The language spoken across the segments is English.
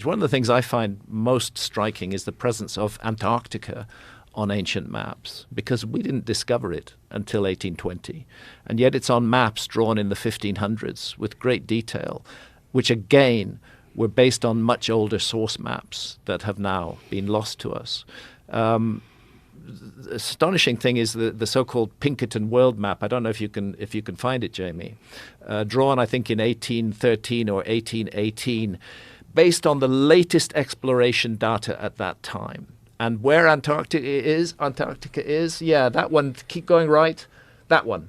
One of the things I find most striking is the presence of Antarctica on ancient maps, because we didn't discover it until 1820. And yet it's on maps drawn in the 1500s with great detail, which again were based on much older source maps that have now been lost to us. The astonishing thing is the so-called Pinkerton world map. I don't know if you can find it, Jamie. Drawn, I think, in 1813 or 1818, based on the latest exploration data at that time. And where Antarctica is, yeah, that one. Keep going right. That one.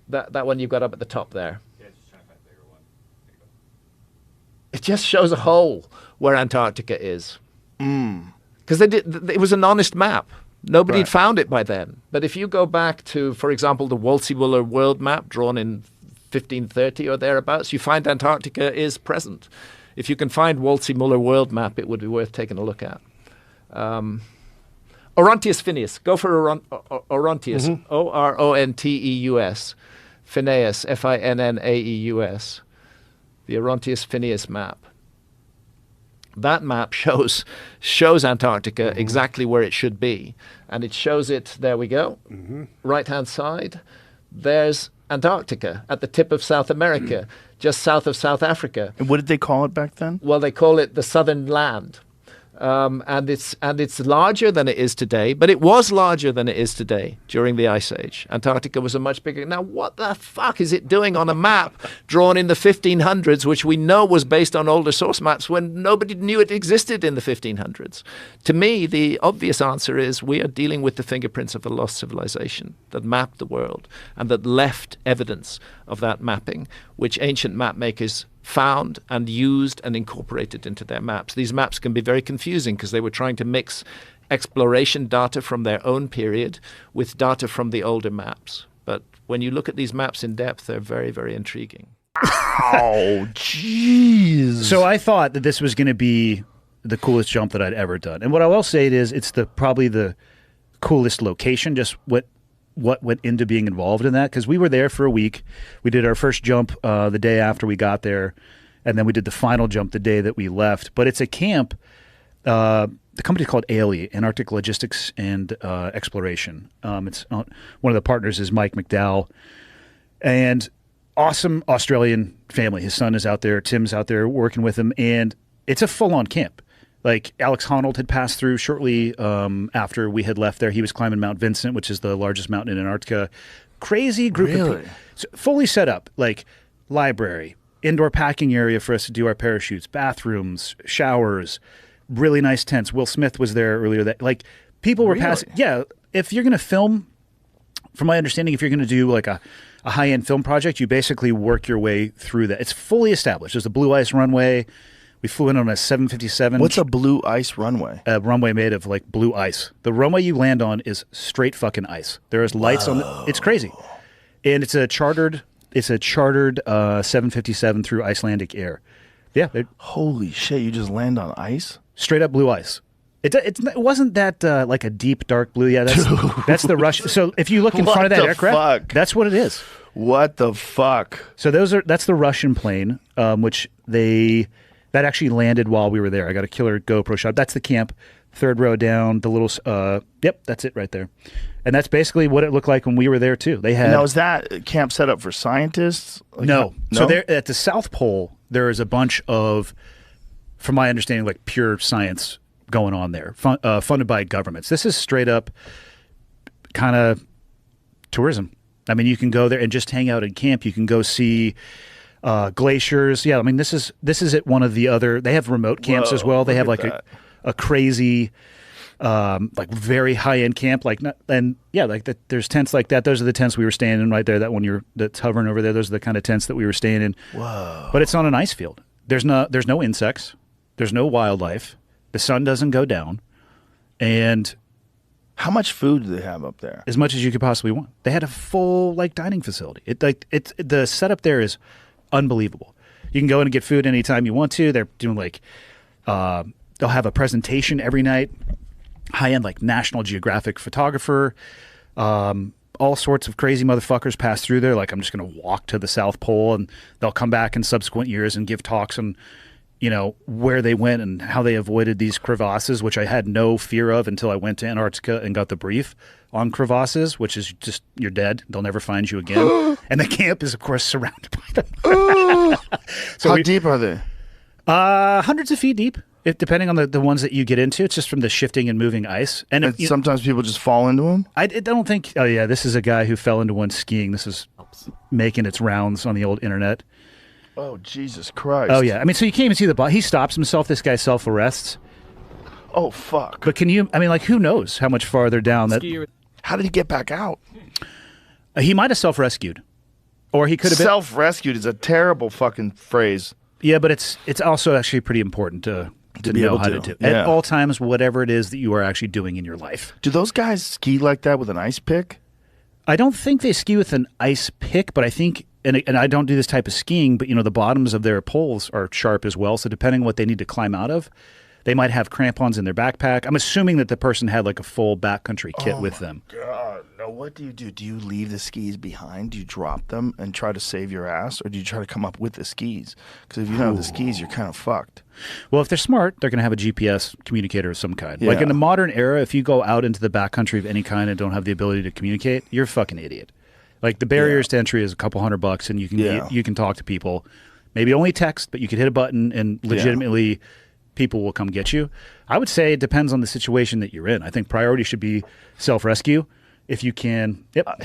That one you've got up at the top there. Yeah, just trying to find a bigger one. It just shows a hole where Antarctica is. Because it was an honest map. Nobody had found it by then. But if you go back to, for example, the Wolsey-Muller world map drawn in 1530 or thereabouts, you find Antarctica is present. If you can find Wolsey-Muller world map, it would be worth taking a look at. Orontius Phineus. Go for Orontius. Oronteus. Phineus. Finnaeus. The Orontius Phineus map. That map shows Antarctica exactly where it should be. And it shows it, there we go, right-hand side. There's Antarctica at the tip of South America, just south of South Africa. And what did they call it back then? Well, they call it the Southern Land. And it's larger than it is today, but it was larger than it is today during the Ice Age. Antarctica was a much bigger. Now, what the fuck is it doing on a map drawn in the 1500s, which we know was based on older source maps when nobody knew it existed in the 1500s? To me, the obvious answer is we are dealing with the fingerprints of a lost civilization that mapped the world and that left evidence of that mapping, which ancient map makers found and used and incorporated into their maps. These maps can be very confusing because they were trying to mix exploration data from their own period with data from the older maps. But when you look at these maps in depth, they're very, very intriguing. Oh, jeez. So I thought that this was going to be the coolest jump that I'd ever done. And what I will say is it's probably the coolest location, just what went into being involved in that, because we were there for a week. We did our first jump the day after we got there, and then we did the final jump the day that we left. But it's a camp. The company's called ALE, Antarctic Logistics and Exploration. It's one of the partners is Mike McDowell, and awesome Australian family. His son is out there. Tim's out there working with him, and it's a full-on camp. Like Alex Honnold had passed through shortly after we had left there. He was climbing Mount Vincent, which is the largest mountain in Antarctica. Crazy group of people. So fully set up, like library, indoor packing area for us to do our parachutes, bathrooms, showers, really nice tents. Will Smith was there earlier. Like people were passing. Yeah, if you're going to film, from my understanding, if you're going to do like a high-end film project, you basically work your way through that. It's fully established. There's a blue ice runway. We flew in on a 757. What's a blue ice runway? A runway made of like blue ice. The runway you land on is straight fucking ice. There is lights on the, it's crazy. And it's a chartered 757 through Icelandic Air. Yeah. Holy shit, you just land on ice? Straight up blue ice. It wasn't that like a deep dark blue. Yeah, that's the Russian. So if you look in front of that aircraft, that's what it is. What the fuck? So that's the Russian plane, which that actually landed while we were there. I got a killer GoPro shot. That's the camp, third row down, the little, yep, that's it right there. And that's basically what it looked like when we were there too. They had. Now, is that camp set up for scientists? Like, no. So there at the South Pole, there is a bunch of, from my understanding, like pure science going on there, funded by governments. This is straight up kind of tourism. I mean, you can go there and just hang out in camp. You can go see glaciers. Yeah, I mean, this is at one of the other. They have remote camps as well. They have like a crazy, like very high end camp. Like there's tents like that. Those are the tents we were staying in right there. That one that's hovering over there. Those are the kind of tents that we were staying in. Whoa! But it's on an ice field. There's no insects. There's no wildlife. The sun doesn't go down, and how much food do they have up there? As much as you could possibly want. They had a full like dining facility. The setup there is unbelievable. You can go in and get food anytime you want to. They're doing like they'll have a presentation every night. High end like National Geographic photographer. all sorts of crazy motherfuckers pass through there. Like, I'm just going to walk to the South Pole, and they'll come back in subsequent years and give talks on, where they went and how they avoided these crevasses, which I had no fear of until I went to Antarctica and got the brief on crevasses, which is just, you're dead. They'll never find you again. And the camp is, of course, surrounded by them. How deep are they? Hundreds of feet deep. Depending on the ones that you get into, it's just from the shifting and moving ice. And Sometimes people just fall into them? I don't think... Oh, yeah, this is a guy who fell into one skiing. This is making its rounds on the old internet. Oh, Jesus Christ. Oh, yeah. I mean, so you can't even see the body. He stops himself. This guy self-arrests. Oh, fuck. But who knows how much farther down that... How did he get back out? He might have self-rescued. Or he could have been... Self-rescued is a terrible fucking phrase. Yeah, but it's also actually pretty important to be know able how to. do. Yeah. At all times, whatever it is that you are actually doing in your life. Do those guys ski like that with an ice pick? I don't think they ski with an ice pick, but I think, and I don't do this type of skiing, but the bottoms of their poles are sharp as well. So depending on what they need to climb out of, they might have crampons in their backpack. I'm assuming that the person had like a full backcountry kit with them. God, no, what do you do? Do you leave the skis behind? Do you drop them and try to save your ass? Or do you try to come up with the skis? Because if you don't have the skis, you're kind of fucked. Well, if they're smart, they're going to have a GPS communicator of some kind. Yeah. Like in the modern era, if you go out into the backcountry of any kind and don't have the ability to communicate, you're a fucking idiot. Like the barriers to entry is a couple $100 and you can talk to people. Maybe only text, but you could hit a button and legitimately people will come get you. I would say it depends on the situation that you're in. I think priority should be self-rescue. If you can. Yep.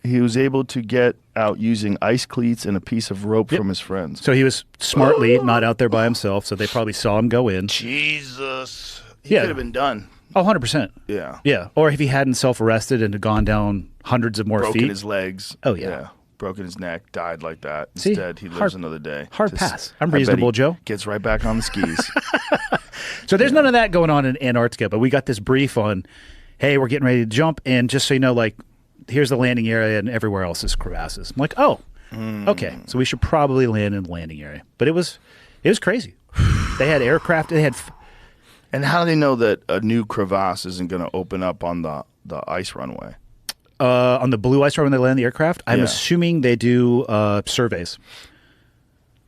He was able to get out using ice cleats and a piece of rope from his friends. So he was smartly not out there by himself, so they probably saw him go in. Jesus. He could have been done. Oh, 100%. Yeah. Yeah. Or if he hadn't self-arrested and had gone down hundreds of more feet. Broken his legs. Oh, yeah. Broken his neck, died like that. See? Instead, he lives another day. Hard pass. I'm reasonable, Joe. Gets right back on the skis. So there's none of that going on in Antarctica, but we got this brief on, hey, we're getting ready to jump, and just so you know, like, here's the landing area, and everywhere else is crevasses. I'm like, oh, okay, so we should probably land in the landing area. But it was crazy. They had aircraft. They had. And how do they know that a new crevasse isn't going to open up on the ice runway? On the blue ice runway when they land the aircraft, I'm assuming they do surveys.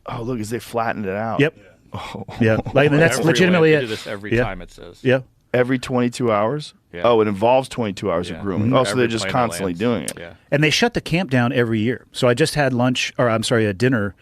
Oh, look, as they flattened it out. Yep. Oh. Yeah, like and that's legitimately They do it. this every time, it says. Yeah. Every 22 hours? Yeah. Oh, it involves 22 hours of grooming. Oh, so Every they're just plane constantly lands. doing it. Yeah. And they shut the camp down every year. So I just had a dinner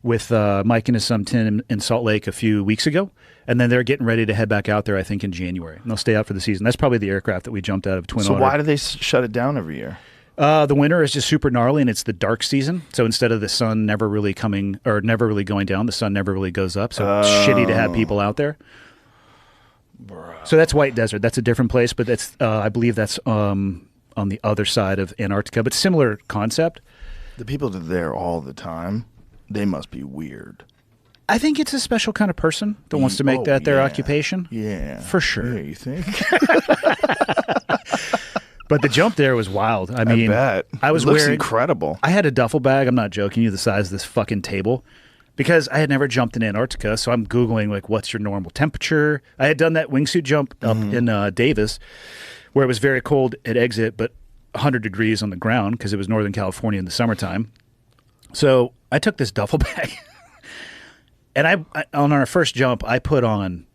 with Mike and his son Tim in Salt Lake a few weeks ago. And then they're getting ready to head back out there, I think, in January. And they'll stay out for the season. That's probably the aircraft that we jumped out of Twin So Otter. why do they shut it down every year? The winter is just super gnarly, and it's the dark season. So instead of the sun never really going down, the sun never really goes up. So it's shitty to have people out there. Bruh. So that's White Desert. That's a different place, but that's I believe that's on the other side of Antarctica. But similar concept. The people that are there all the time, they must be weird. I think it's a special kind of person that wants to make that their occupation. Yeah. For sure. Yeah, you think? But the jump there was wild. I mean, bet. I was It looks wearing incredible. I had a duffel bag. I'm not joking you. The size of this fucking table, because I had never jumped in Antarctica. So I'm googling like, what's your normal temperature? I had done that wingsuit jump up in Davis, where it was very cold at exit, but 100 degrees on the ground because it was Northern California in the summertime. So I took this duffel bag, and I on our first jump, I put on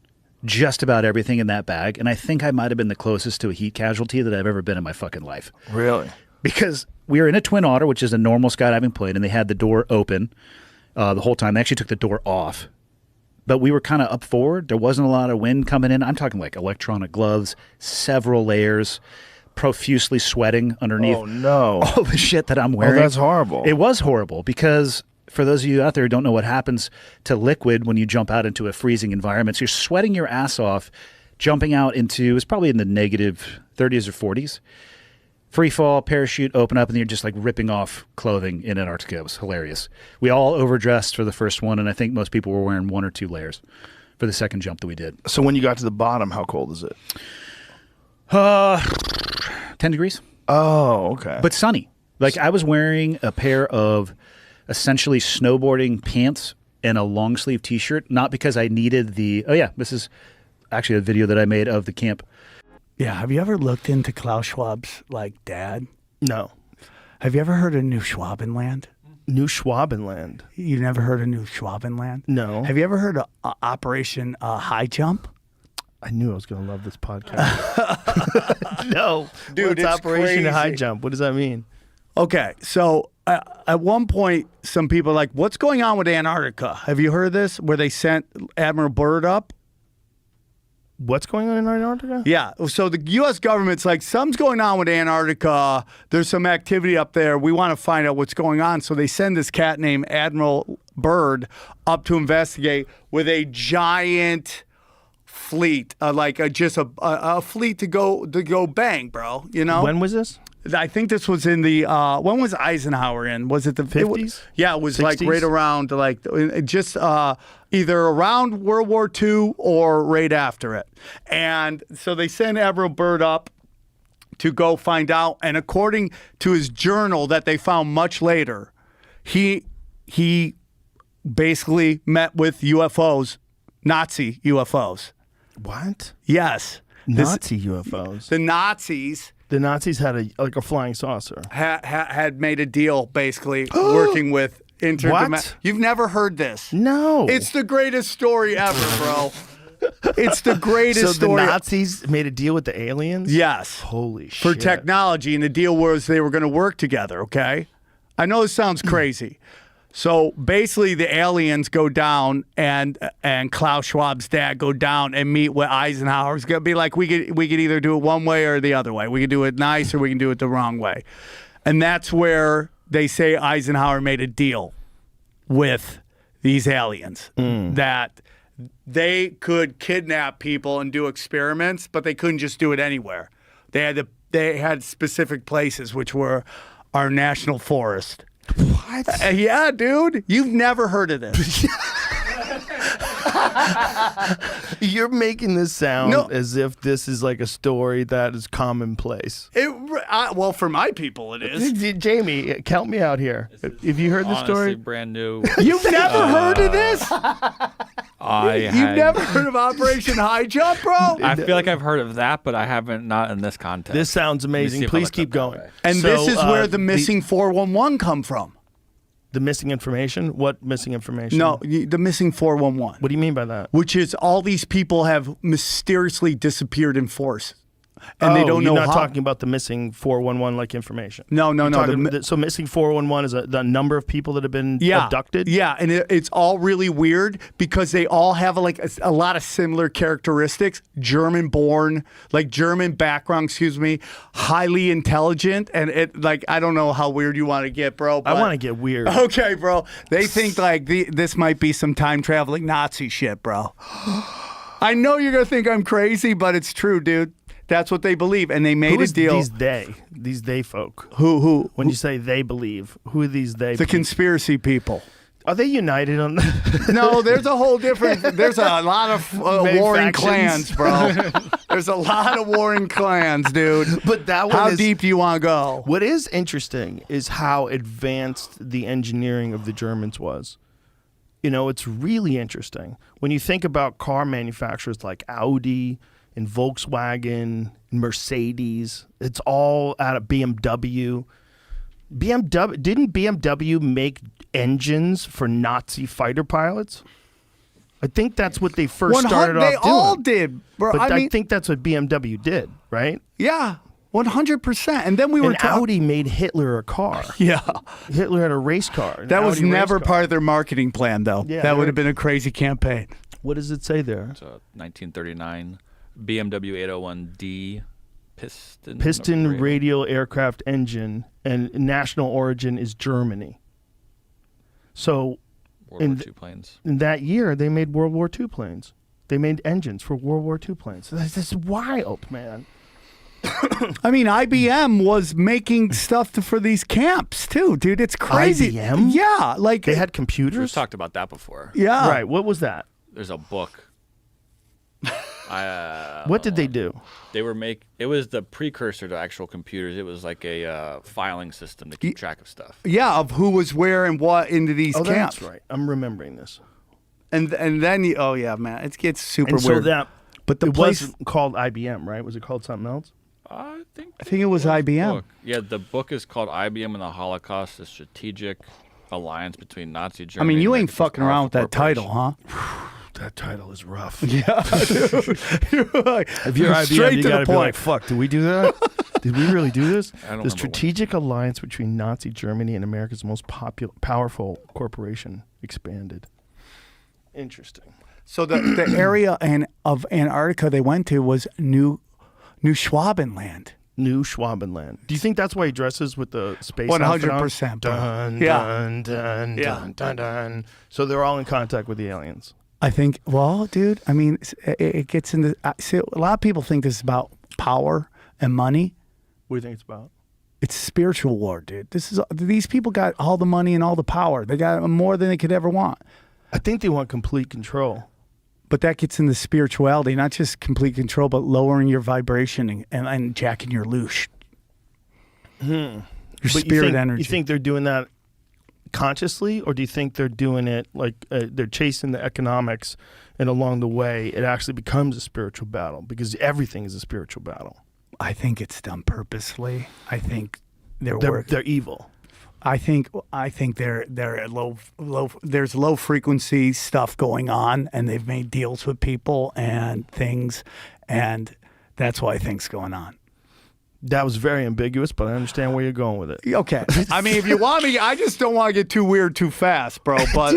just about everything in that bag, and I think I might have been the closest to a heat casualty that I've ever been in my fucking life. Really? Because we were in a Twin Otter, which is a normal skydiving plane, and they had the door open the whole time. They actually took the door off. But we were kind of up forward. There wasn't a lot of wind coming in. I'm talking like electronic gloves, several layers, profusely sweating underneath all the shit that I'm wearing. Oh, that's horrible. It was horrible because for those of you out there who don't know what happens to liquid when you jump out into a freezing environment, so you're sweating your ass off, jumping out into, it's probably in the negative 30s or 40s. Free fall, parachute, open up, and you're just like ripping off clothing in Antarctica. It was hilarious. We all overdressed for the first one, and I think most people were wearing 1 or 2 layers for the second jump that we did. So when you got to the bottom, how cold is it? 10 degrees. Oh, okay. But sunny. Like I was wearing a pair of essentially snowboarding pants and a long sleeve t-shirt, not because I needed this is actually a video that I made of the camp. Yeah, have you ever looked into Klaus Schwab's like dad? No. Have you ever heard of New Schwabenland? New Schwabenland. You never heard of New Schwabenland? No. Have you ever heard of Operation Highjump? I knew I was going to love this podcast. No. Dude, What's it's Operation crazy. Highjump? What does that mean? Okay, so at one point, some people are like, what's going on with Antarctica? Have you heard this? Where they sent Admiral Byrd up? What's going on in Antarctica? Yeah, so the U.S. government's like, something's going on with Antarctica. There's some activity up there. We want to find out what's going on. So they send this cat named Admiral Byrd up to investigate with a giant fleet, just a fleet to go bang, bro. You know? When was this? I think this was in the when was Eisenhower in? Was it the 50s? Yeah, it was 60s? like right around just either around World War II or right after it. And so they sent Admiral Byrd up to go find out. And according to his journal that they found much later, he basically met with UFOs, Nazi UFOs. What? Yes, Nazi UFOs. the Nazis. The Nazis had a flying saucer. Had made a deal basically working with What? You've never heard this? No. It's the greatest story ever, bro. It's the greatest so story. the Nazis made a deal with the aliens? Yes. Holy For shit. technology, and the deal was they were going to work together, okay? I know this sounds crazy. So basically, the aliens go down, and Klaus Schwab's dad go down and meet with Eisenhower. It's gonna be like we could either do it one way or the other way. We can do it nice or we can do it the wrong way, and that's where they say Eisenhower made a deal with these aliens that they could kidnap people and do experiments, but they couldn't just do it anywhere. They had specific places, which were our national forest. What? Yeah, dude. You've never heard of this. You're making this sound No. as if this is like a story that is commonplace. Well, for my people, it is. Jamie, count me out here. Have you heard this Honestly, story? brand new. You've never heard of this? You've never heard of Operation Highjump, bro? I feel like I've heard of that, but I haven't, not in this context. This sounds Let me see amazing. if I Please looked keep up that going. way. And So, this is where the missing 411 come from. The missing information? What missing information? No, the missing 411. What do you mean by that? Which is all these people have mysteriously disappeared in force. And they don't know You're not how. talking about the missing 411 like information. No. You're talking- so missing 411 is the number of people that have been abducted? Yeah, and it's all really weird because they all have a lot of similar characteristics. German-born, German background, highly intelligent, and I don't know how weird you want to get, bro. I but- want to get weird. Okay, bro. They think this might be some time-traveling Nazi shit, bro. I know you're going to think I'm crazy, but it's true, dude. That's what they believe, and they made Who a is deal. These they folk? Who? When you say they believe, who are these they? The people? conspiracy people. Are they united on? No, there's a whole different. There's a lot of Many warring factions. clans, bro. There's a lot of warring clans, dude. But that one How is, deep do you want to go? What is interesting is how advanced the engineering of the Germans was. It's really interesting when you think about car manufacturers like Audi and Volkswagen, and Mercedes. It's all out of BMW. Didn't BMW make engines for Nazi fighter pilots? I think that's what they first started off They doing. all did, bro. But I mean, think that's what BMW did, right? yeah, 100%. And then we were And Audi made Hitler a car. Yeah, Hitler had a race car. an that was Audi race never car. part of their marketing plan, though. Yeah, that would they're- have been a crazy campaign. What does it say there? So 1939, BMW 801D piston. Piston operated. radial aircraft engine, and national origin is Germany. So World in War th- II planes. in that year, they made World War II planes. They made engines for World War II planes. That's wild, man. I mean, IBM was making stuff for these camps too, dude. It's crazy. IBM? Yeah, They had We've computers? talked about that before. yeah. Right, what was that? There's a book. What did they do? They were it was the precursor to actual computers. It was like a filing system to keep track of stuff. Yeah, of who was where and what into these Oh, camps. that's right. I'm remembering this. And then oh yeah, man, it gets super And so weird. that, But the it place, wasn't called IBM, right? Was it called something else? I think it was IBM. book. Yeah, the book is called IBM and the Holocaust: A Strategic Alliance Between Nazi I Germany. mean, and you ain't America's fucking around with that Powerful title, huh? That title is rough. Yeah, dude. You're like, If you're IBM, straight you to gotta the be like, point. fuck, did we do that? Did we really do this? I don't remember The when. strategic alliance between Nazi Germany and America's most powerful corporation expanded. Interesting. So the area of Antarctica they went to was New Schwabenland. New Schwabenland. Do you think that's why he dresses with the space 100%, bro. Dun, Yeah. dun, dun, Yeah. dun, dun, dun. So they're all in contact with the aliens. I think, well, dude, I mean, it gets into. See, a lot of people think this is about power and money. What do you think it's about? It's spiritual war, dude. These people got all the money and all the power. They got more than they could ever want. I think they want complete control. But that gets into spirituality, not just complete control, but lowering your vibration and jacking your loosh. Your But spirit energy. You think they're doing that consciously, or do you think they're doing it like they're chasing the economics, and along the way it actually becomes a spiritual battle because everything is a spiritual battle? I think it's done purposely. I think they're evil. I think they're at low. There's low frequency stuff going on, and they've made deals with people and things, and that's why I think's going on. That was very ambiguous, but I understand where you're going with it. Okay. I mean, if you want me, I just don't want to get too weird too fast, bro. But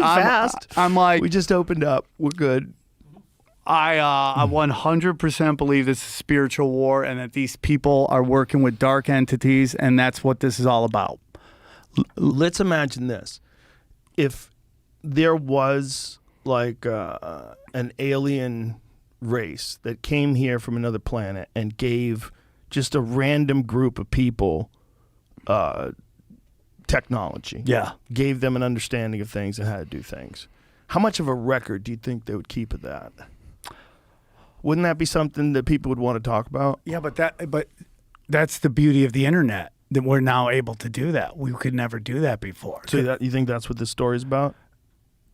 I'm like, We just opened up. We're good. I 100% believe this is spiritual war, and that these people are working with dark entities, and that's what this is all about. Let's imagine this. If there was like an alien race that came here from another planet and gave just a random group of people technology. Yeah. Gave them an understanding of things and how to do things. How much of a record do you think they would keep of that? Wouldn't that be something that people would want to talk about? Yeah, but that's the beauty of the internet, that we're now able to do that. We could never do that before. So you think that's what this story is about?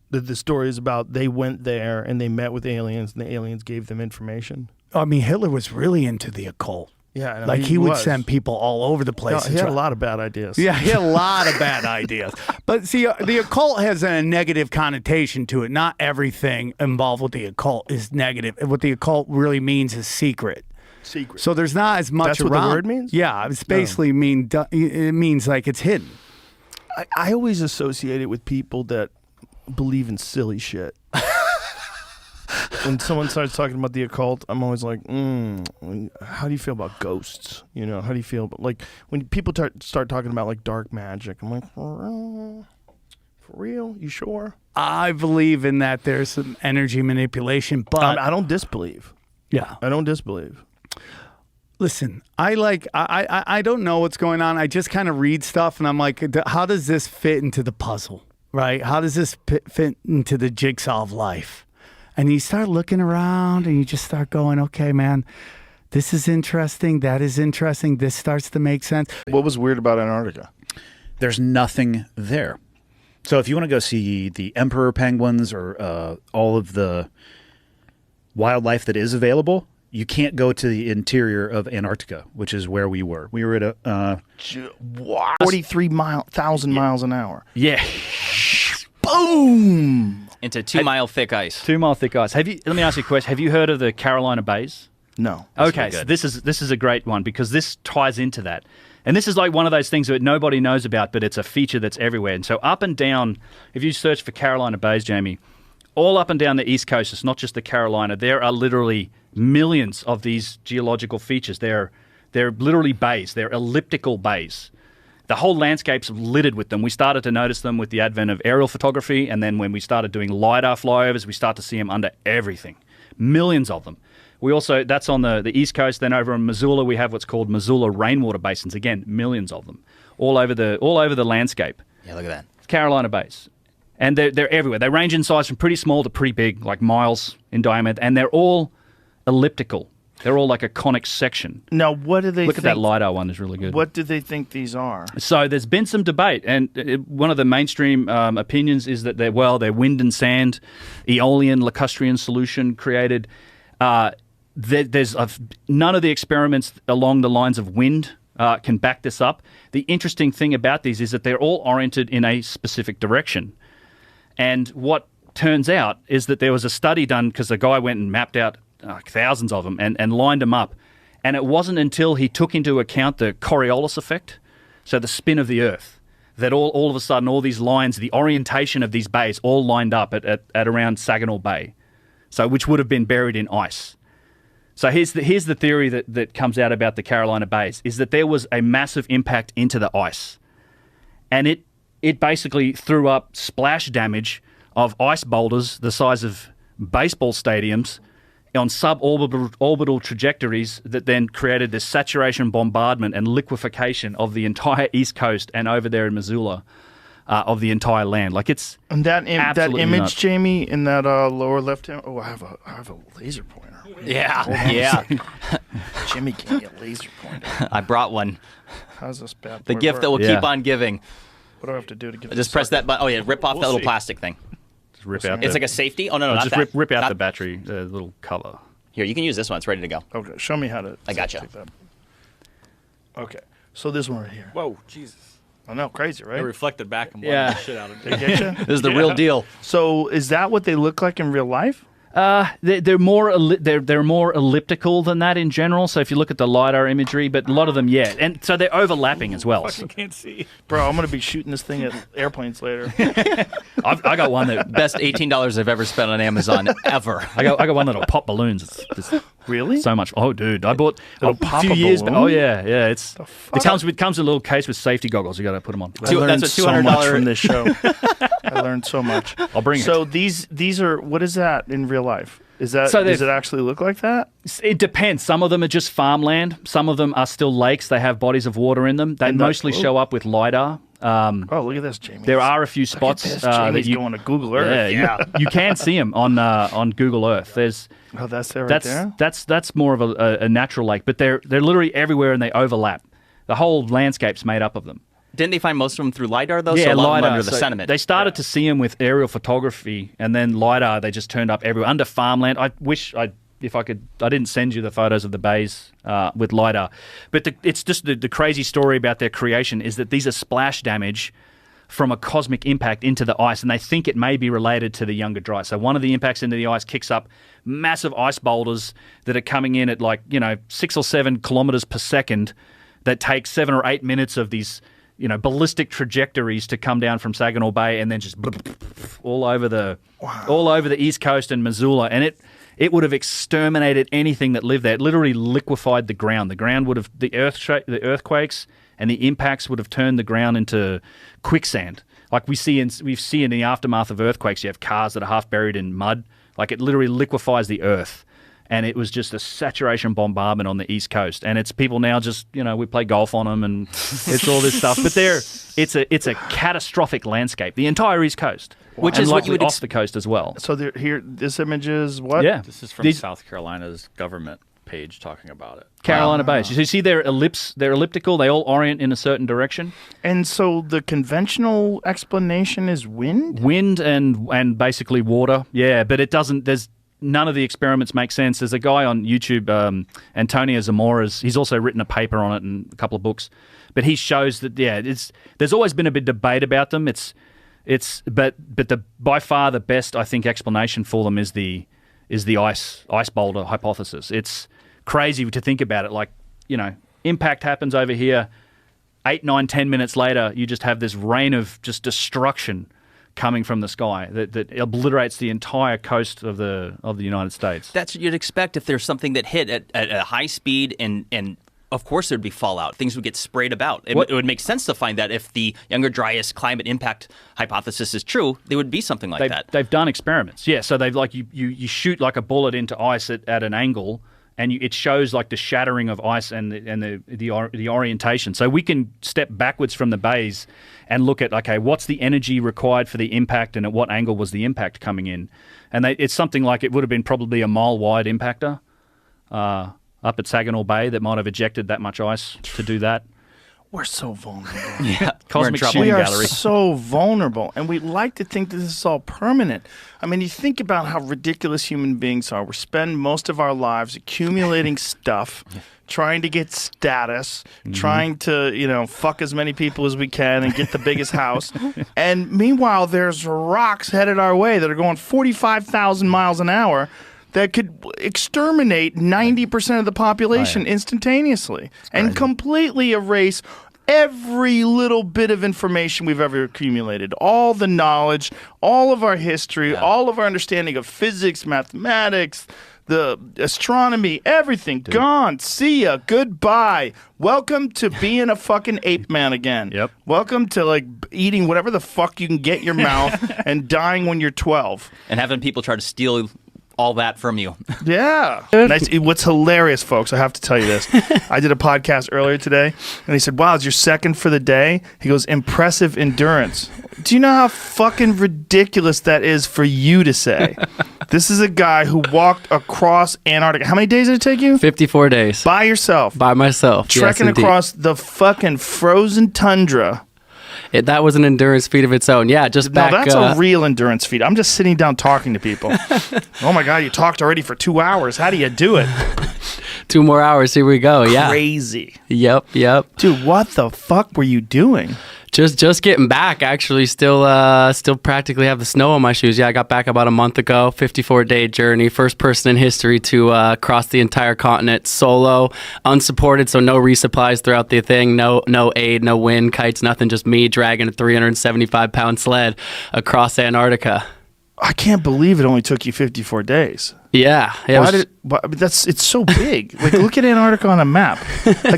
That the story is about they went there and they met with aliens and the aliens gave them information? I mean, Hitler was really into the occult. Yeah, I know, like he would was. send people all over the place. He had a lot of bad ideas. Yeah, he had a lot of bad ideas. But see, the occult has a negative connotation to it. Not everything involved with the occult is negative. What the occult really means is secret. Secret. So there's not as much That's around. what the word means? Yeah, it's basically it means like it's hidden. I always associate it with people that believe in silly shit. When someone starts talking about the occult, I'm always like, how do you feel about ghosts? You know, how do you feel about, like, when people start talking about like dark magic, I'm like, for real? You sure? I believe in that there's some energy manipulation, but I don't disbelieve. Yeah, I don't disbelieve. Listen, I don't know what's going on. I just kind of read stuff, and I'm like, how does this fit into the puzzle, right? How does this fit into the jigsaw of life? And you start looking around, and you just start going, okay, man, this is interesting. That is interesting. This starts to make sense. What was weird about Antarctica? There's nothing there. So if you want to go see the emperor penguins or all of the wildlife that is available, you can't go to the interior of Antarctica, which is where we were. We were at a 43,000 miles an hour. Yeah. Boom! Into 2 mile thick ice. 2 mile thick ice. Let me ask you a question. Have you heard of the Carolina Bays? No. Okay, so this is a great one because this ties into that. And this is like one of those things that nobody knows about, but it's a feature that's everywhere. And so up and down, if you search for Carolina Bays, Jamie, all up and down the East Coast, it's not just the Carolina, there are literally millions of these geological features. They're literally bays. They're elliptical bays. The whole landscape's littered with them. We started to notice them with the advent of aerial photography, and then when we started doing LiDAR flyovers, we start to see them under everything. Millions of them. We also, that's on the East Coast. Then over in Missoula, we have what's called Missoula rainwater basins. Again, millions of them, all over the landscape. Yeah, look at that. Carolina Bays, and they're everywhere. They range in size from pretty small to pretty big, like miles in diameter, and they're all elliptical. They're all like a conic section. Now, what do they Look think? at that LiDAR one, is really good. What do they think these are? So there's been some debate, and one of the mainstream opinions is that they're wind and sand, aeolian lacustrine solution created. there's none of the experiments along the lines of wind can back this up. The interesting thing about these is that they're all oriented in a specific direction. And what turns out is that there was a study done because a guy went and mapped out thousands of them and lined them up. And it wasn't until he took into account the Coriolis effect, so the spin of the Earth, that all of a sudden all these lines, the orientation of these bays all lined up at around Saginaw Bay, so which would have been buried in ice. So here's the theory that comes out about the Carolina Bays, is that there was a massive impact into the ice. And it basically threw up splash damage of ice boulders the size of baseball stadiums on suborbital trajectories that then created this saturation bombardment and liquefaction of the entire East Coast and over there in Missoula of the entire land. Like it's And that image, nuts. Jamie, in that lower left hand. Oh, I have a laser pointer. Yeah. Jimmy gave me a laser pointer. I brought one. How's this bad? The boy gift work? that will keep on giving. What do I have to do to get? Just press that button. Oh yeah, rip off that little plastic thing. Just rip out. It's like a safety. Oh no, not just that. rip out Not- the battery, the little cover. Here, you can use this one. It's ready to go. Okay, show me how to. I gotcha. take that. Okay, so this one right here. Whoa, Jesus. I know, crazy, It right? reflected back and Yeah. the shit out of They it. get you? This is the real deal. So is that what they look like in real life? They're more they're more elliptical than that in general. So if you look at the LiDAR imagery, but a lot of them, yeah, and so they're overlapping as well. So Can't see. Bro, I'm gonna be shooting this thing at airplanes later. I got one that Best $18 I've ever spent on Amazon ever. I got one that'll pop balloons. It's Really? so much. Oh, dude, I bought It'll a pop few a years back. balloon? Oh yeah. It fuck? comes with a little case with safety goggles. You got to put them on. I learned That's a so much $200 from this show. I learned so much. I'll bring So it. these are, what is that in real life? Is that So does they've- it actually look like that? It depends. Some of them are just farmland. Some of them are still lakes. They have bodies of water in them. They And that- mostly show up with LiDAR. Oh, look at this, Jamie. There are a few Look at spots this. that Jamie's you going to Google Earth. Yeah, you can see them on Google Earth. There's Oh, that's there right there. that's more of a natural lake, but they're literally everywhere and they overlap. The whole landscape's made up of them. Didn't they find most of them through LiDAR, though? Yeah, so a lot of them LiDAR. under the So sediment. They started to see them with aerial photography, and then LiDAR, they just turned up everywhere. Under farmland, I wish I didn't send you the photos of the bays with LiDAR. But it's just the crazy story about their creation is that these are splash damage from a cosmic impact into the ice, and they think it may be related to the Younger Dryas. So one of the impacts into the ice kicks up massive ice boulders that are coming in at 6 or 7 kilometers per second that take 7 or 8 minutes of these ballistic trajectories to come down from Saginaw Bay and then just all over the East Coast and Missoula, and it would have exterminated anything that lived there. It literally liquefied the ground. The ground would have the earthquakes and the impacts would have turned the ground into quicksand. Like we see in the aftermath of earthquakes, you have cars that are half buried in mud. Like it literally liquefies the earth. And it was just a saturation bombardment on the East Coast. And it's people now just, we play golf on them and it's all this stuff. But it's a catastrophic landscape, the entire East Coast. Which and is what likely you would off the coast as well. So here, this image is what? Yeah. This is from These- South Carolina's government page talking about it. Carolina Bays. You see they're elliptical. They all orient in a certain direction. And so the conventional explanation is wind? Wind and basically water. Yeah, but it doesn't. There's none of the experiments make sense. There's a guy on YouTube, Antonio Zamora's. He's also written a paper on it and a couple of books. But he shows that there's always been a bit of debate about them. But the by far the best I think explanation for them is the ice boulder hypothesis. It's crazy to think about it. Like, impact happens over here. 8, 9, 10 minutes later, you just have this rain of just destruction coming from the sky that obliterates the entire coast of the United States. That's what you'd expect if there's something that hit at a high speed and of course there'd be fallout. Things would get sprayed about. It would make sense to find that if the Younger Dryas climate impact hypothesis is true, there would be something like that. They've done experiments. Yeah, so they've you shoot like a bullet into ice at an angle and it shows like the shattering of ice and the orientation. So we can step backwards from the bays and look at, okay, what's the energy required for the impact and at what angle was the impact coming in? And it's something like it would have been probably a mile-wide impactor up at Saginaw Bay that might have ejected that much ice to do that. we're so vulnerable. Yeah, Cosmic we're in trouble. shooting We are gallery. so vulnerable, and we like to think that this is all permanent. I mean, you think about how ridiculous human beings are. We spend most of our lives accumulating stuff, trying to get status, trying to, fuck as many people as we can and get the biggest house. And meanwhile, there's rocks headed our way that are going 45,000 miles an hour that could exterminate 90% of the population instantaneously and completely erase every little bit of information we've ever accumulated, all the knowledge, all of our history, all of our understanding of physics, mathematics, the astronomy, everything gone. See ya. Goodbye. Welcome to being a fucking ape man again. Yep. Welcome to eating whatever the fuck you can get in your mouth and dying when you're 12. And having people try to steal all that from you. Yeah. Nice. What's hilarious, folks, I have to tell you this. I did a podcast earlier today, and he said, wow, it's your second for the day? He goes, impressive endurance. Do you know how fucking ridiculous that is for you to say? This is a guy who walked across Antarctica. How many days did it take you? 54 days. By yourself. By myself. Trekking yes, indeed. across the fucking frozen tundra. That was an endurance feat of its own. Yeah, just back. No, that's a real endurance feat. I'm just sitting down talking to people. Oh my God, you talked already for 2 hours. How do you do it? 2 more hours. Here we go. Yeah. Crazy. Yep. Dude, what the fuck were you doing? Just getting back. Actually, still practically have the snow on my shoes. Yeah, I got back about a month ago. 54-day journey. First person in history to cross the entire continent solo, unsupported. So no resupplies throughout the thing. No aid, no wind, kites, nothing. Just me dragging a 375-pound sled across Antarctica. I can't believe it only took you 54 days. Yeah. It's so big. Look at Antarctica on a map.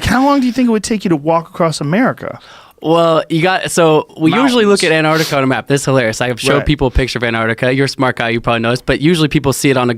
How long do you think it would take you to walk across America? Well, we usually look at Antarctica on a map. This is hilarious. I've showed people a picture of Antarctica. You're a smart guy, you probably know this, but usually people see it on a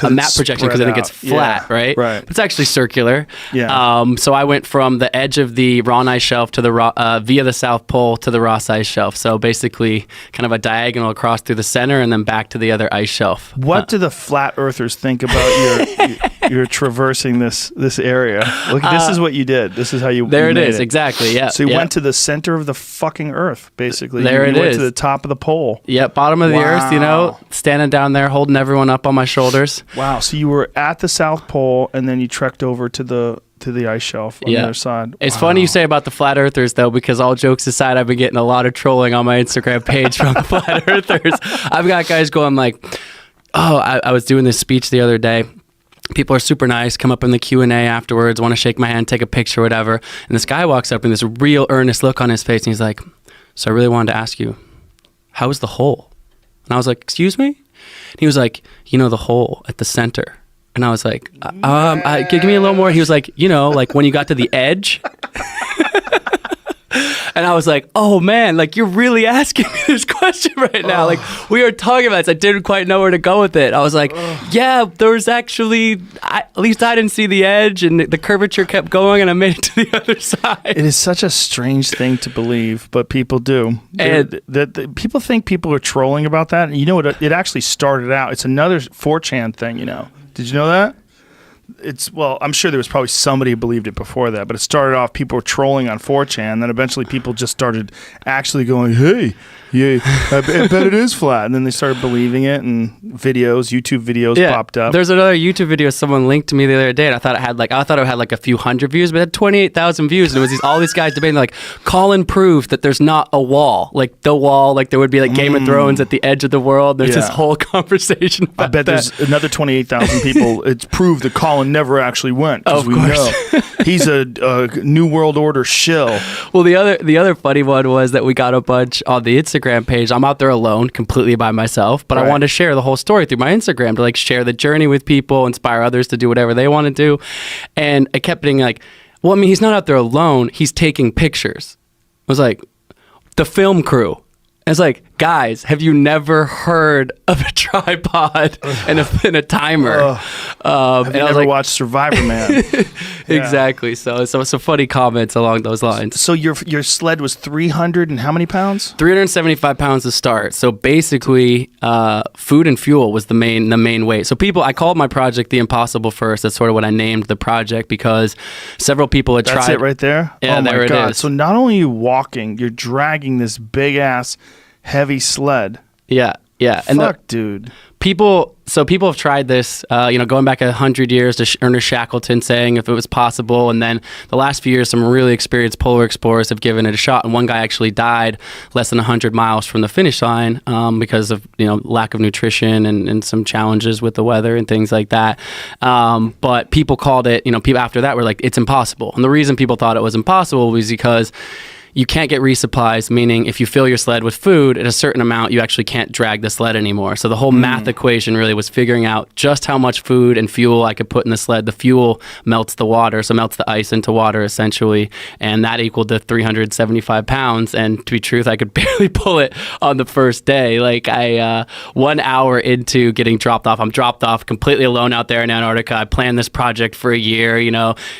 map projection because they think it's flat, right? Right. But it's actually circular. Yeah. So I went from the edge of the Ron Ice Shelf to the via the South Pole to the Ross Ice Shelf. So basically, kind of a diagonal across through the center and then back to the other ice shelf. What do the flat earthers think about your traversing this area? Look, this is what you did. This is how you. There you it made is. Exactly. Yeah. So you went to the center of the fucking earth, basically. There you it went is. to the top of the pole. Yep, bottom of the earth, Wow. standing down there, holding everyone up on my shoulders. Wow. So you were at the South Pole, and then you trekked over to the ice shelf on the other side. It's funny you say about the flat earthers, though, because all jokes aside, I've been getting a lot of trolling on my Instagram page from the flat earthers. I've got guys going like, oh, I was doing this speech the other day. People are super nice, come up in the Q&A afterwards, want to shake my hand, take a picture, whatever. And this guy walks up with this real earnest look on his face, and he's like, so I really wanted to ask you, how was the hole? And I was like, excuse me? And he was like, the hole at the center. And I was like, give me a little more. He was like, like when you got to the edge. And I was like, oh man, you're really asking me this question right now. We were talking about this. I didn't quite know where to go with it. I was like, yeah, there was actually, at least I didn't see the edge, and the curvature kept going, and I made it to the other side. It is such a strange thing to believe, but people do. And people think people are trolling about that. And you know what? It actually started out. It's another 4chan thing, Did you know that? I'm sure there was probably somebody who believed it before that, but it started off people were trolling on 4chan, then eventually people just started actually going, hey, yeah, I bet it is flat. And then they started believing it, and YouTube videos popped up. There's another YouTube video someone linked to me the other day, and I thought it had a few hundred views, but it had 28,000 views, and it was all these guys debating, Colin proved that there's not a wall. The wall, there would be Game of Thrones at the edge of the world. There's this whole conversation about I bet there's another 28,000 people. It's proved that Colin never actually went. Of we course. know. He's a New World Order shill. Well, the other funny one was that we got a bunch on the Instagram page. I'm out there alone, completely by myself, but I wanted to share the whole story through my Instagram to share the journey with people, inspire others to do whatever they want to do. And I kept being well, I mean, he's not out there alone. He's taking pictures. I was like, the film crew. And it's guys, have you never heard of a tripod and a timer? Have you never watched Survivor Man? Exactly. So some funny comments along those lines. So your sled was 300 and how many pounds? 375 pounds to start. So basically, food and fuel was the main weight. So I called my project the Impossible First. That's sort of what I named the project because several people had tried. That's it right there? Yeah, oh my there God. it is. So not only are you walking, you're dragging this big ass heavy sled. Yeah. Fuck, dude. People have tried this, going back 100 years to Ernest Shackleton saying if it was possible. And then the last few years, some really experienced polar explorers have given it a shot. And one guy actually died less than 100 miles from the finish line because of, lack of nutrition and some challenges with the weather and things like that. But people called it, people after that were like, it's impossible. And the reason people thought it was impossible was because you can't get resupplies, meaning if you fill your sled with food at a certain amount, you actually can't drag the sled anymore. So the whole math equation really was figuring out just how much food and fuel I could put in the sled. The fuel melts the water, so melts the ice into water essentially, and that equaled to 375 pounds. And to be truth, I could barely pull it on the first day. Like 1 hour into getting dropped off, I'm dropped off completely alone out there in Antarctica. I planned this project for a year,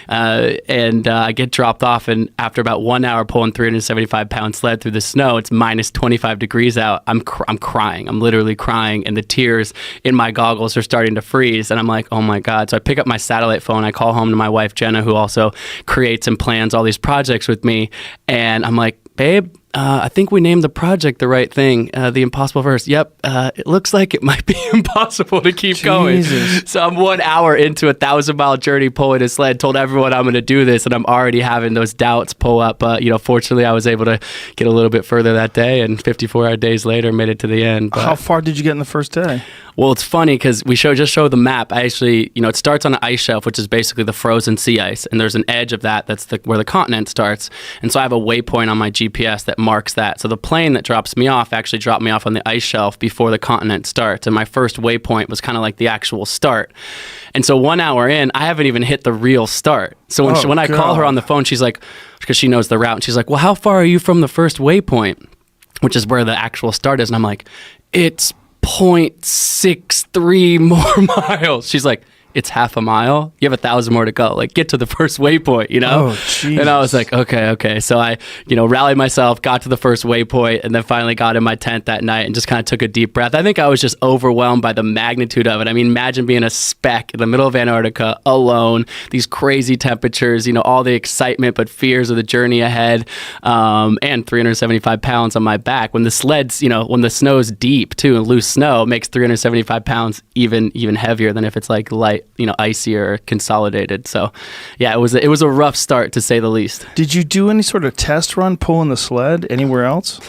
and I get dropped off, and after about 1 hour pulling 375-pound sled through the snow, it's minus 25 degrees out. I'm crying. I'm literally crying, and the tears in my goggles are starting to freeze. And I'm like, oh my God. So I pick up my satellite phone. I call home to my wife, Jenna, who also creates and plans all these projects with me. And I'm like, babe, I think we named the project the right thing, the Impossible First. Yep, it looks like it might be impossible to keep going. So I'm 1 hour into a 1,000-mile journey pulling a sled, told everyone I'm going to do this, and I'm already having those doubts pull up. But, fortunately, I was able to get a little bit further that day, and 54 days later, made it to the end. But how far did you get in the first day? Well, it's funny because we just show the map. I actually, it starts on an ice shelf, which is basically the frozen sea ice, and there's an edge of that that's where the continent starts. And so I have a waypoint on my GPS that marks that. So the plane that drops me off actually dropped me off on the ice shelf before the continent starts, and my first waypoint was kind of like the actual start. And so 1 hour in, I haven't even hit the real start. So when I call her on the phone, she's like, because she knows the route, and she's like, well, how far are you from the first waypoint, which is where the actual start is? And I'm like, it's 0.63 more miles. She's like, it's half a mile. You have 1,000 more to go. Like, get to the first waypoint, Oh, jeez. And I was like, okay. So I, rallied myself, got to the first waypoint, and then finally got in my tent that night and just kind of took a deep breath. I think I was just overwhelmed by the magnitude of it. I mean, imagine being a speck in the middle of Antarctica alone, these crazy temperatures, all the excitement but fears of the journey ahead, and 375 pounds on my back. When the sleds, when the snow's deep too, and loose snow makes 375 pounds even heavier than if it's like light, icy or consolidated. So yeah, it was a rough start to say the least. Did you do any sort of test run pulling the sled anywhere else?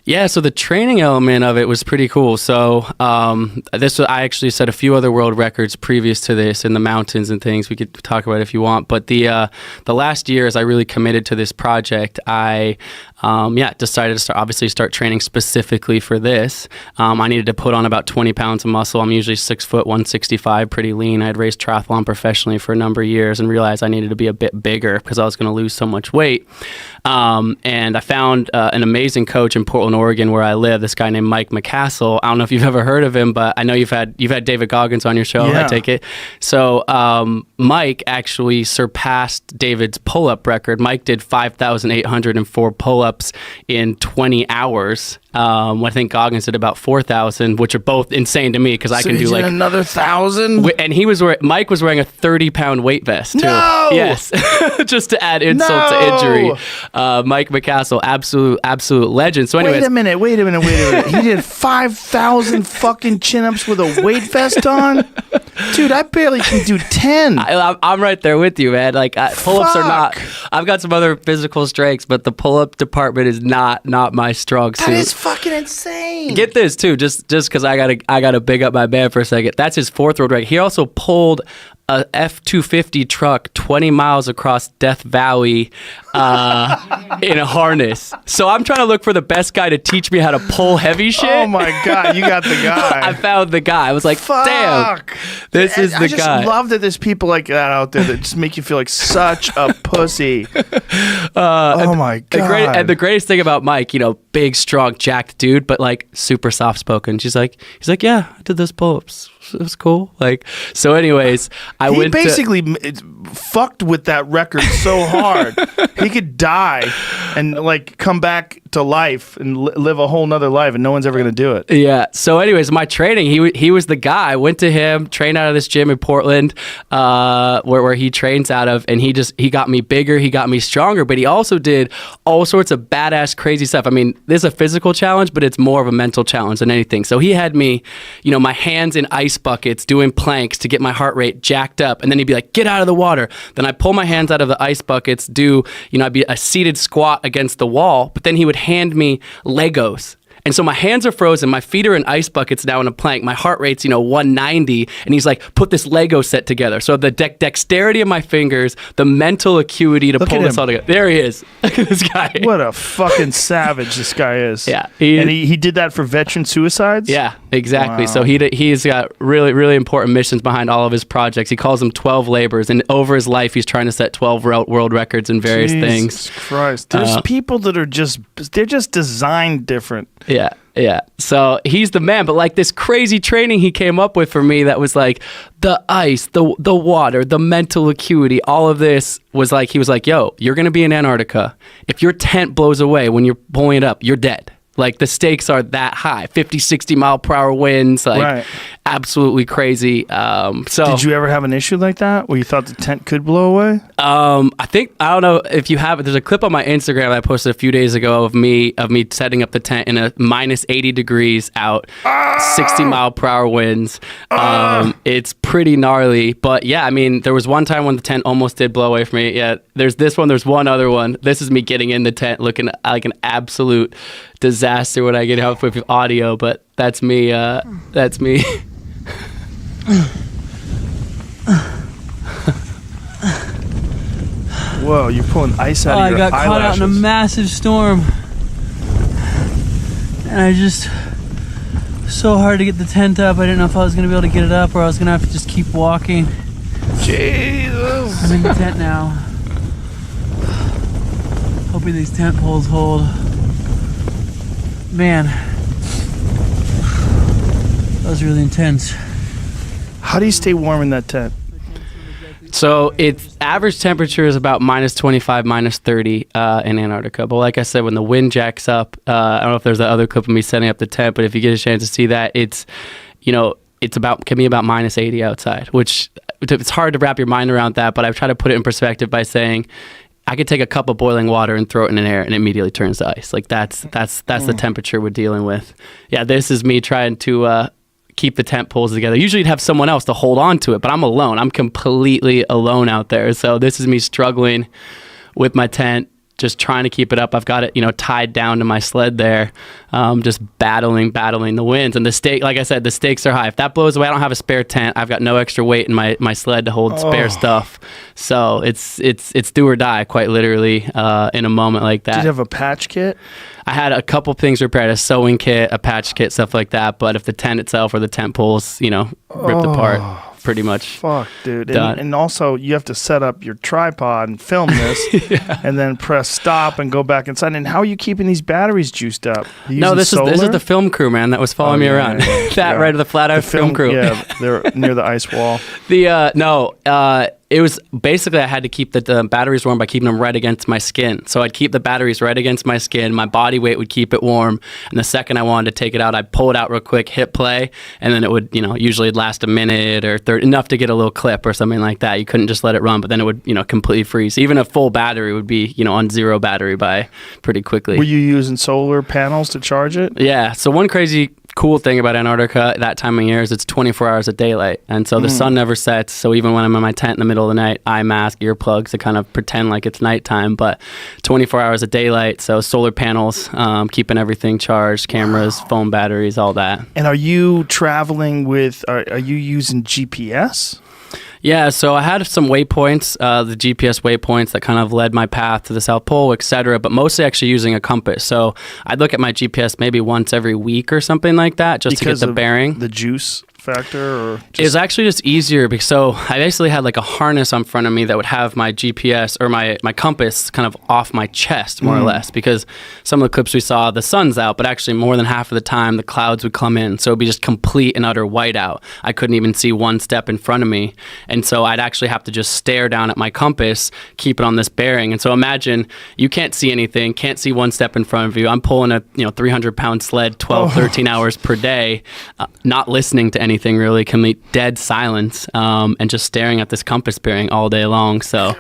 Yeah, so the training element of it was pretty cool. So I actually set a few other world records previous to this in the mountains and things. We could talk about it if you want. But the last year, as I really committed to this project, I decided to start training specifically for this. I needed to put on about 20 pounds of muscle. I'm usually 6 foot, 165, pretty lean. I had raced triathlon professionally for a number of years and realized I needed to be a bit bigger because I was going to lose so much weight. And I found an amazing coach in Portland, Oregon, where I live, this guy named Mike McCassell. I don't know if you've ever heard of him, but I know you've had David Goggins on your show, yeah. I take it. So Mike actually surpassed David's pull-up record. Mike did 5,804 pull-ups in 20 hours. I think Goggins did about 4,000, which are both insane to me because I can do like another 1,000. And Mike was wearing a 30-pound weight vest too. No! Yes, just to add insult to injury. Mike McCassell, absolute legend. So anyways, wait a minute. He did 5,000 fucking chin-ups with a weight vest on. Dude, I barely can do 10. I'm right there with you, man. Like pull-ups are not. I've got some other physical strengths, but the pull-up department is not my strong suit. That is fucking insane. Get this too, just because I gotta big up my man for a second. That's his 4th world record. He also pulled a F-250 truck 20 miles across Death Valley in a harness. So I'm trying to look for the best guy to teach me how to pull heavy shit. Oh my God, you got the guy. I found the guy. I was like, damn, this is the I just guy. love that there's people like that out there that just make you feel like such a pussy. Oh my God. The greatest thing about Mike, big, strong, jacked dude, but like super soft spoken. He's like, yeah, I did those pull-ups. It was cool. So anyways, he basically fucked with that record so hard. He could die and come back to life and live a whole nother life, and no one's ever going to do it. Yeah. So anyways, my training, he was the guy. I went to him, trained out of this gym in Portland, where he trains out of, and he got me bigger, he got me stronger, but he also did all sorts of badass, crazy stuff. I mean, this is a physical challenge, but it's more of a mental challenge than anything. So he had me, my hands in ice buckets doing planks to get my heart rate jacked up, and then he'd be like, get out of the water. Then I pull my hands out of the ice buckets, I'd be a seated squat against the wall, but then he would hand me Legos. And so my hands are frozen, my feet are in ice buckets now in a plank, my heart rate's, 190, and he's like, put this Lego set together. So the dexterity of my fingers, the mental acuity to pull this all together. There he is. Look at this guy. What a fucking savage this guy is. Yeah. He did that for veteran suicides? Yeah, exactly. Wow. So he's got really, really important missions behind all of his projects. He calls them 12 labors, and over his life, he's trying to set 12 world records in various things. Jesus Christ. There's people that are they're just designed different. Yeah. So he's the man, but this crazy training he came up with for me that was like the ice, the water, the mental acuity, all of this was he was like, yo, you're going to be in Antarctica. If your tent blows away when you're pulling it up, you're dead. The stakes are that high, 50, 60 mile per hour winds, right. Absolutely crazy. So did you ever have an issue like that where you thought the tent could blow away? I don't know if you have it. There's a clip on my Instagram I posted a few days ago of me setting up the tent in a minus 80 degrees out, 60 mile per hour winds. It's pretty gnarly, but yeah, I mean, there was one time when the tent almost did blow away from me. Yeah, there's this one. There's one other one. This is me getting in the tent looking like an absolute disaster when I get out with audio, but that's me. That's me. Whoa, you're pulling ice out of your I got caught out in a massive storm. And I just... So hard to get the tent up. I didn't know if I was going to be able to get it up or I was going to have to just keep walking. Jesus. I'm in the tent now. Hoping these tent poles hold. Man. That was really intense. How do you stay warm in that tent? So its average temperature is about minus 25, minus 30 in Antarctica. But like I said, when the wind jacks up, I don't know if there's the other clip of me setting up the tent, but if you get a chance to see that, it's can be about minus 80 outside, which it's hard to wrap your mind around that. But I've tried to put it in perspective by saying, I could take a cup of boiling water and throw it in an air and it immediately turns to ice. That's the temperature we're dealing with. Yeah, this is me trying to keep the tent poles together. Usually you'd have someone else to hold on to it, but I'm alone. I'm completely alone out there. So this is me struggling with my tent, just trying to keep it up. I've got it, tied down to my sled there, just battling the winds. And like I said, the stakes are high. If that blows away, I don't have a spare tent. I've got no extra weight in my sled to hold spare stuff. So it's do or die, quite literally, in a moment like that. Did you have a patch kit? I had a couple things repaired, a sewing kit, a patch kit, stuff like that. But if the tent itself or the tent poles, ripped apart, pretty much. Fuck, dude. Done. And also, you have to set up your tripod and film this, and then press stop and go back inside. And how are you keeping these batteries juiced up? This is the film crew, man, that was following me around. Right of the Flat Earth film crew. Yeah, they're near the ice wall. It was basically I had to keep the batteries warm by keeping them right against my skin. So I'd keep the batteries right against my skin. My body weight would keep it warm. And the second I wanted to take it out, I'd pull it out real quick, hit play, and then it would, usually it'd last a minute or 30, enough to get a little clip or something like that. You couldn't just let it run, but then it would, completely freeze. Even a full battery would be, on zero battery by pretty quickly. Were you using solar panels to charge it? Yeah. So one crazy cool thing about Antarctica at that time of year is it's 24 hours of daylight, and so the sun never sets. So even when I'm in my tent in the middle of the night, eye mask, earplugs to kind of pretend like it's nighttime, but 24 hours of daylight. So solar panels, keeping everything charged, cameras, phone batteries, all that. And are you traveling with? Are you using GPS? Yeah, so I had some waypoints, the GPS waypoints that kind of led my path to the South Pole, etc., but mostly actually using a compass. So I'd look at my GPS maybe once every week or something like that just Because to get the of bearing. the juice factor, or It was actually just easier because so I basically had like a harness on front of me that would have my GPS or my compass kind of off my chest more or less, because some of the clips we saw, the sun's out, but actually more than half of the time the clouds would come in. So it'd be just complete and utter whiteout. I couldn't even see one step in front of me. And so I'd actually have to just stare down at my compass, keep it on this bearing. And so imagine you can't see anything, can't see one step in front of you. I'm pulling a 300-pound sled 12, 13 hours per day, not listening to anything really, complete dead silence, and just staring at this compass bearing all day long. So,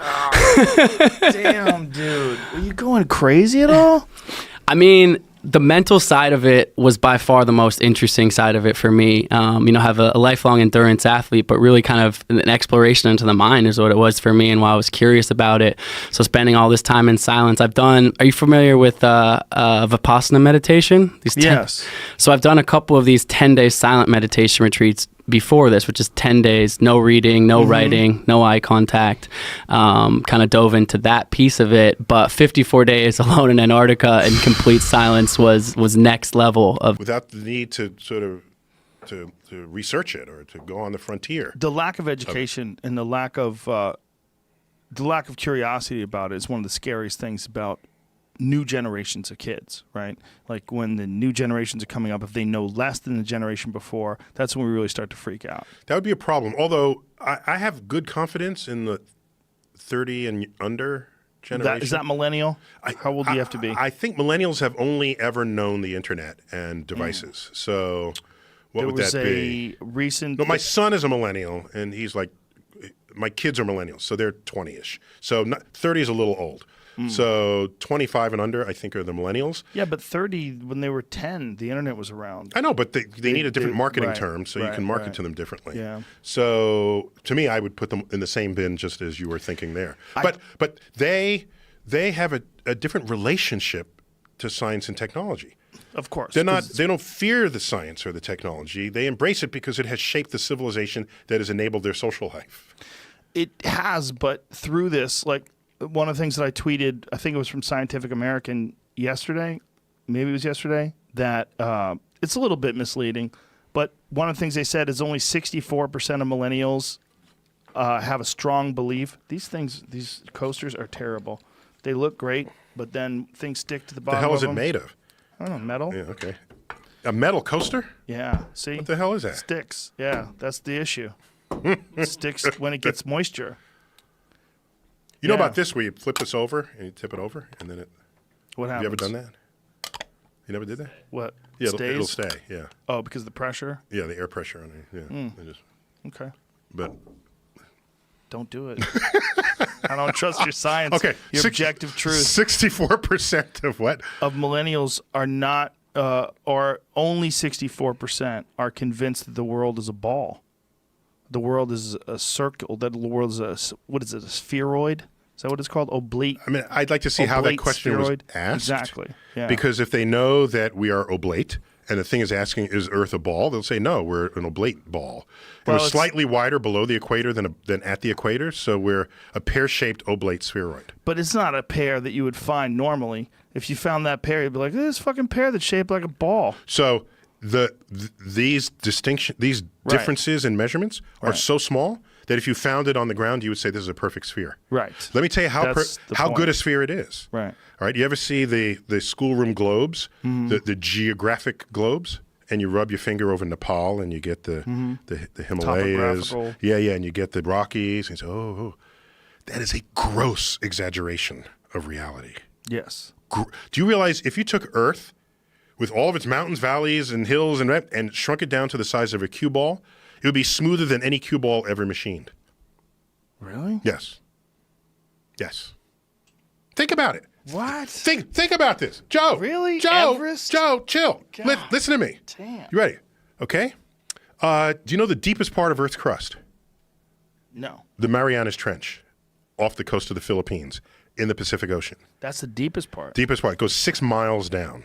damn, dude, were you going crazy at all? I mean, the mental side of it was by far the most interesting side of it for me. Have a lifelong endurance athlete, but really kind of an exploration into the mind is what it was for me, and why I was curious about it. So spending all this time in silence, are you familiar with Vipassana meditation? Yes. So I've done a couple of these 10-day silent meditation retreats before this, which is 10 days, no reading, no writing, no eye contact. Kind of dove into that piece of it, but 54 days alone in Antarctica in complete silence was next level of. Without the need to sort of to research it or to go on the frontier. The lack of education and the lack of curiosity about it is one of the scariest things about new generations of kids, right? Like when the new generations are coming up, if they know less than the generation before, that's when we really start to freak out. That would be a problem. Although I have good confidence in the 30 and under generation. Is that millennial? How old do you have to be? I think millennials have only ever known the internet and devices. So what would that be? Recent. No, my son is a millennial, and he's like, my kids are millennials, so they're 20-ish. So 30 is a little old. So 25 and under, I think, are the millennials. Yeah, but 30, when they were 10, the internet was around. I know, but they need a different marketing term, so you can market to them differently. Yeah. So to me, I would put them in the same bin, just as you were thinking there. But they have a different relationship to science and technology. Of course. They don't fear the science or the technology. They embrace it because it has shaped the civilization that has enabled their social life. It has, but through this, like, one of the things that I tweeted, I think it was from Scientific American yesterday, maybe it was yesterday, that it's a little bit misleading, but one of the things they said is only 64% of millennials have a strong belief. These coasters are terrible. They look great, but then things stick to the bottom. The hell is of it them. made of? I don't know, metal. Yeah, okay. A metal coaster? Yeah, see? What the hell is that? Sticks. Yeah, that's the issue. It sticks when it gets moisture. You know about this where you flip this over and you tip it over and then it... What happens? You ever done that? You never did that? What? Yeah, Stays? it'll stay, yeah. Oh, because of the pressure? Yeah, the air pressure on it, yeah. Okay. But... Don't do it. I don't trust your science. Okay. Your objective truth. 64% of what? Of millennials are not, or only 64% are convinced that the world is a ball. The world is a circle. That the world is a spheroid? Is that what it's called? Oblate. I mean, I'd like to see how that question spheroid? was asked. Exactly. Yeah. Because if they know that we are oblate, and the thing is asking, is Earth a ball? They'll say, no, we're an oblate ball. And we're slightly wider below the equator than at the equator, so we're a pear-shaped oblate spheroid. But it's not a pear that you would find normally. If you found that pear, you'd be like, this fucking pear that's shaped like a ball. So these differences in measurements are so small that if you found it on the ground, you would say this is a perfect sphere. Right. Let me tell you how good a sphere it is. Right. All right. You ever see the schoolroom globes, the geographic globes, and you rub your finger over Nepal and you get the Himalayas. Yeah, and you get the Rockies, and you say, oh, that is a gross exaggeration of reality. Yes. Do you realize if you took Earth with all of its mountains, valleys, and hills, and shrunk it down to the size of a cue ball, it would be smoother than any cue ball ever machined. Really? Yes. Yes. Think about it. What? Think about this. Joe. Really? Joe. Everest? Joe, chill. Listen to me. Damn. You ready? Okay? Do you know the deepest part of Earth's crust? No. The Marianas Trench off the coast of the Philippines in the Pacific Ocean. That's the deepest part. Deepest part. It goes 6 miles down.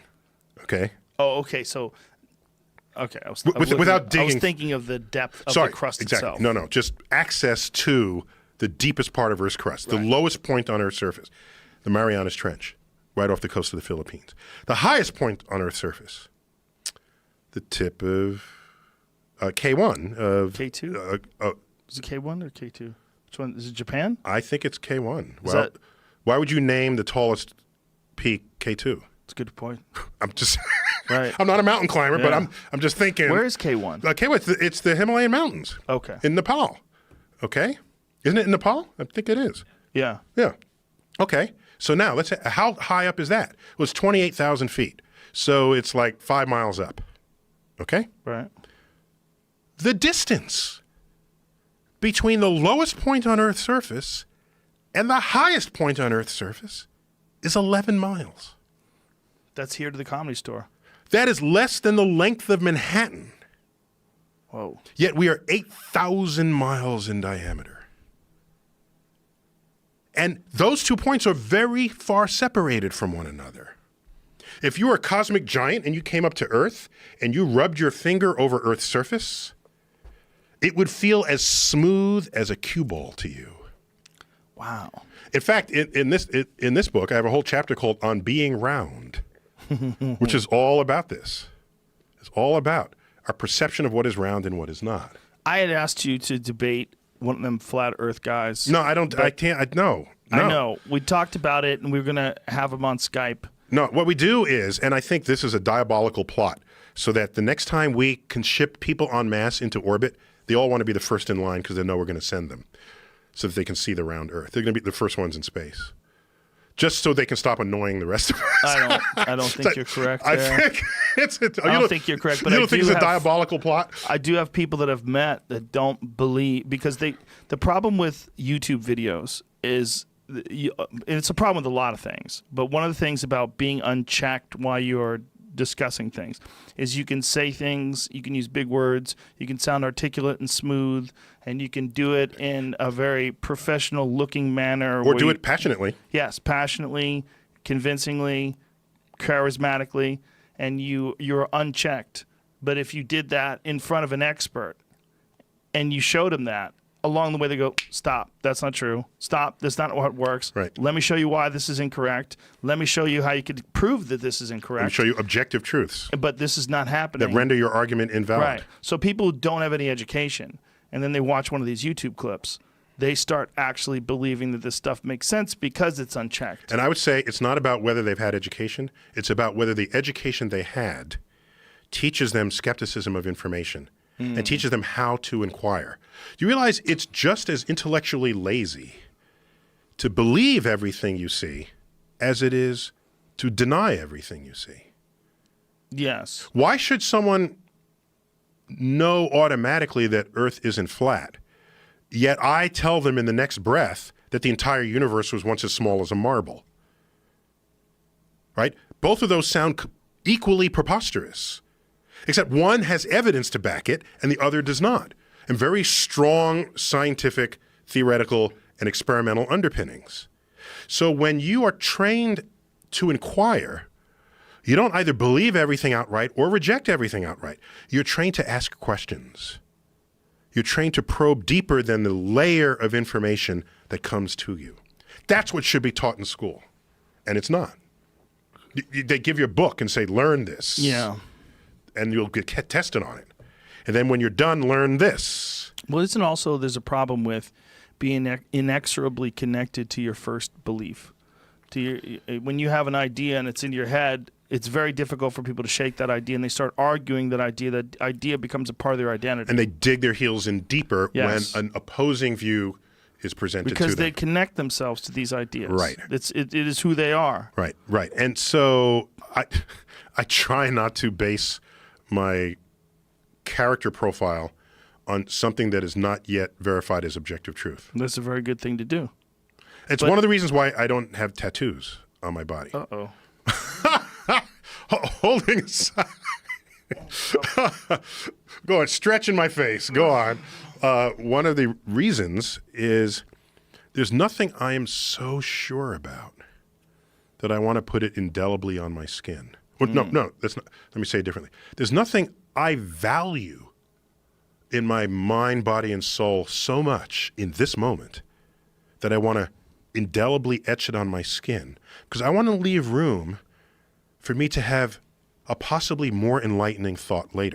Okay? Oh, okay. So Okay, I was without digging. I was thinking of the depth of Sorry, the crust exactly. itself. No, just access to the deepest part of Earth's crust, the lowest point on Earth's surface, the Marianas Trench, right off the coast of the Philippines. The highest point on Earth's surface, the tip of K1 of K2. Is it K1 or K2? Which one is it? Japan? I think it's K1. Well, why would you name the tallest peak K2? That's a good point. I'm just. Right. I'm not a mountain climber, but Yeah. I'm just thinking. Where is K1? K1, it's the Himalayan mountains. Okay. In Nepal. Okay? Isn't it in Nepal? I think it is. Yeah. Yeah. Okay. So now let's say, how high up is that? Well, it's 28,000 feet. So it's like 5 miles up. Okay? Right. The distance between the lowest point on Earth's surface and the highest point on Earth's surface is 11 miles. That's here to the Comedy Store. That is less than the length of Manhattan. Whoa. Yet we are 8,000 miles in diameter. And those 2 points are very far separated from one another. If you were a cosmic giant and you came up to Earth and you rubbed your finger over Earth's surface, it would feel as smooth as a cue ball to you. Wow. In fact, in this book, I have a whole chapter called On Being Round, which is all about this. It's all about our perception of what is round and what is not. I had asked you to debate one of them flat Earth guys. No, I don't. I can't. No. I know. We talked about it, and we were going to have him on Skype. No, what we do is, and I think this is a diabolical plot, so that the next time we can ship people en masse into orbit, they all want to be the first in line because they know we're going to send them so that they can see the round Earth. They're going to be the first ones in space. Just so they can stop annoying the rest of us. I don't think you're correct there. I think I don't think you're correct. But you I don't think do it's a have- diabolical plot? I do have people that have met that don't believe, because the problem with YouTube videos is, it's a problem with a lot of things. But one of the things about being unchecked while you're discussing things is you can say things, you can use big words, you can sound articulate and smooth, and you can do it in a very professional looking manner. Or do it passionately. Yes, passionately, convincingly, charismatically, and you're unchecked. But if you did that in front of an expert and you showed him that, along the way they go, stop, that's not true. Stop, that's not how it works. Right. Let me show you why this is incorrect. Let me show you how you could prove that this is incorrect. Let me show you objective truths But this is not happening. that render your argument invalid. Right. So people who don't have any education, and then they watch one of these YouTube clips, they start actually believing that this stuff makes sense because it's unchecked. And I would say it's not about whether they've had education. It's about whether the education they had teaches them skepticism of information and teaches them how to inquire. Do you realize it's just as intellectually lazy to believe everything you see as it is to deny everything you see? Yes. Why should someone know automatically that Earth isn't flat, yet I tell them in the next breath that the entire universe was once as small as a marble? Right? Both of those sound equally preposterous, except one has evidence to back it and the other does not, and very strong scientific, theoretical, and experimental underpinnings. So when you are trained to inquire, you don't either believe everything outright or reject everything outright. You're trained to ask questions. You're trained to probe deeper than the layer of information that comes to you. That's what should be taught in school, and it's not. They give you a book and say, learn this. Yeah. And you'll get tested on it. And then when you're done, learn this. Well, isn't also there's a problem with being inexorably connected to your first belief. When you have an idea and it's in your head, it's very difficult for people to shake that idea, and they start arguing that idea becomes a part of their identity. And they dig their heels in deeper Yes. when an opposing view is presented to because them. they connect themselves to these ideas. Right. It is who they are. Right, right. And so I try not to base my character profile on something that is not yet verified as objective truth. That's a very good thing to do. It's one of the reasons why I don't have tattoos on my body. Uh-oh. Holding aside. Go on, stretching my face. Go on. One of the reasons is there's nothing I am so sure about that I want to put it indelibly on my skin. Well, no, that's not. Let me say it differently. There's nothing I value in my mind, body, and soul so much in this moment that I want to indelibly etch it on my skin, because I want to leave room for me to have a possibly more enlightening thought later.